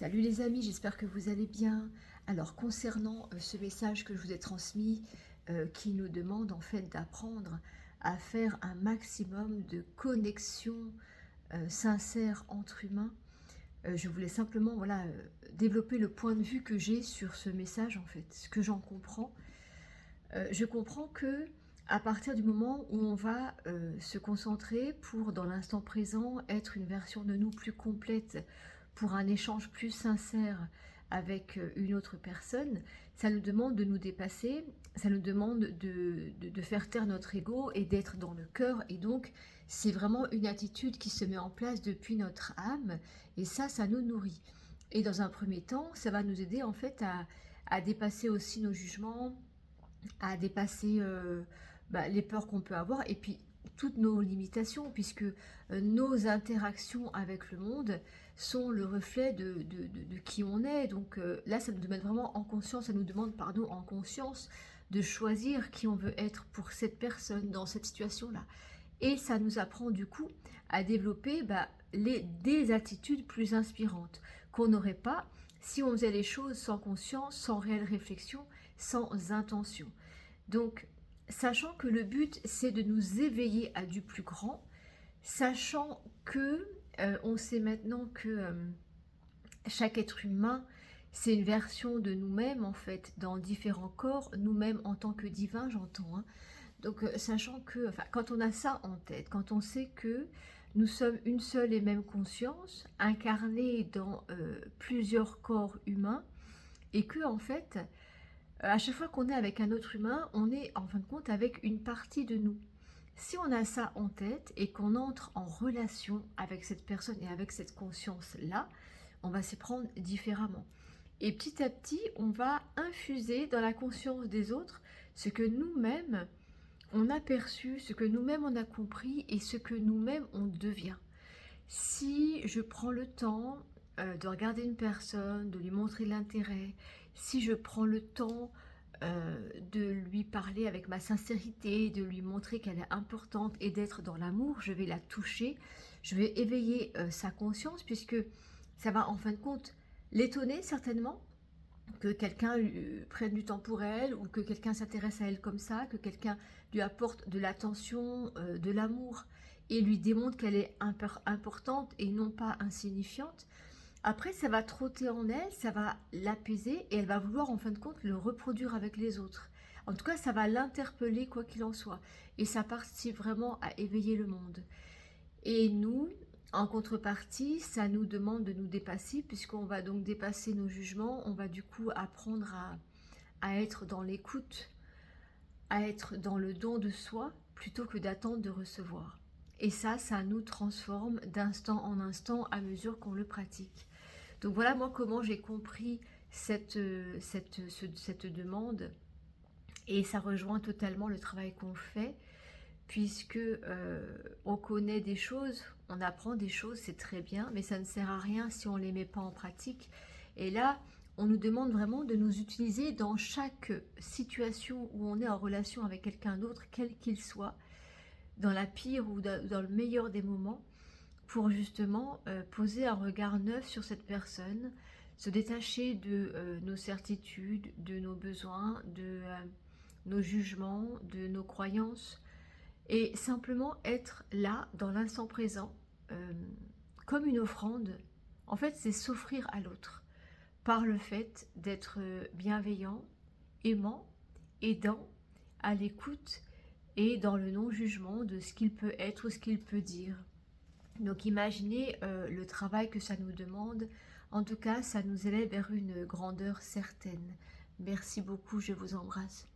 Salut les amis, j'espère que vous allez bien. Alors concernant ce message que je vous ai transmis, qui nous demande en fait d'apprendre à faire un maximum de connexions sincères entre humains, je voulais simplement voilà, développer le point de vue que j'ai sur ce message en fait, ce que j'en comprends. Je comprends que à partir du moment où on va se concentrer pour, dans l'instant présent, être une version de nous plus complète, pour un échange plus sincère avec une autre personne, ça nous demande de nous dépasser, ça nous demande de faire taire notre ego et d'être dans le cœur. Et donc, c'est vraiment une attitude qui se met en place depuis notre âme, et ça nous nourrit. Et dans un premier temps, ça va nous aider en fait à dépasser aussi nos jugements, à dépasser les peurs qu'on peut avoir et puis toutes nos limitations, puisque nos interactions avec le monde sont le reflet de qui on est. Donc là, ça nous demande vraiment en conscience, ça nous demande, pardon, en conscience de choisir qui on veut être pour cette personne dans cette situation-là. Et ça nous apprend du coup à développer des attitudes plus inspirantes qu'on n'aurait pas si on faisait les choses sans conscience, sans réelle réflexion, sans intention. Donc, sachant que le but, c'est de nous éveiller à du plus grand, sachant que on sait maintenant que chaque être humain, c'est une version de nous-mêmes, en fait, dans différents corps, nous-mêmes en tant que divins, j'entends. Hein. Donc, sachant que, enfin, quand on a ça en tête, quand on sait que nous sommes une seule et même conscience, incarnée dans plusieurs corps humains, et que, en fait, à chaque fois qu'on est avec un autre humain, on est en fin de compte avec une partie de nous. Si on a ça en tête et qu'on entre en relation avec cette personne et avec cette conscience-là, on va s'y prendre différemment. Et petit à petit, on va infuser dans la conscience des autres ce que nous-mêmes on a perçu, ce que nous-mêmes on a compris et ce que nous-mêmes on devient. Si je prends le temps de regarder une personne, de lui montrer l'intérêt, si je prends le temps de lui parler avec ma sincérité, de lui montrer qu'elle est importante et d'être dans l'amour, je vais la toucher, je vais éveiller sa conscience, puisque ça va en fin de compte l'étonner certainement que quelqu'un prenne du temps pour elle, ou que quelqu'un s'intéresse à elle comme ça, que quelqu'un lui apporte de l'attention, de l'amour, et lui démontre qu'elle est importante et non pas insignifiante. Après, ça va trotter en elle, ça va l'apaiser, et elle va vouloir en fin de compte le reproduire avec les autres. En tout cas, ça va l'interpeller quoi qu'il en soit. Et ça participe vraiment à éveiller le monde. Et nous, en contrepartie, ça nous demande de nous dépasser, puisqu'on va donc dépasser nos jugements, on va du coup apprendre à être dans l'écoute, à être dans le don de soi, plutôt que d'attendre de recevoir. Et ça nous transforme d'instant en instant à mesure qu'on le pratique. Donc voilà moi comment j'ai compris cette demande, et ça rejoint totalement le travail qu'on fait, puisque on connaît des choses, on apprend des choses, c'est très bien, mais ça ne sert à rien si on ne les met pas en pratique. Et là, on nous demande vraiment de nous utiliser dans chaque situation où on est en relation avec quelqu'un d'autre, quel qu'il soit, dans la pire ou dans le meilleur des moments, pour justement poser un regard neuf sur cette personne, se détacher de nos certitudes, de nos besoins, de nos jugements, de nos croyances, et simplement être là, dans l'instant présent, euh, comme une offrande. En fait, c'est s'offrir à l'autre, par le fait d'être bienveillant, aimant, aidant, à l'écoute, et dans le non-jugement de ce qu'il peut être ou ce qu'il peut dire. Donc imaginez le travail que ça nous demande. En tout cas, ça nous élève vers une grandeur certaine. Merci beaucoup, je vous embrasse.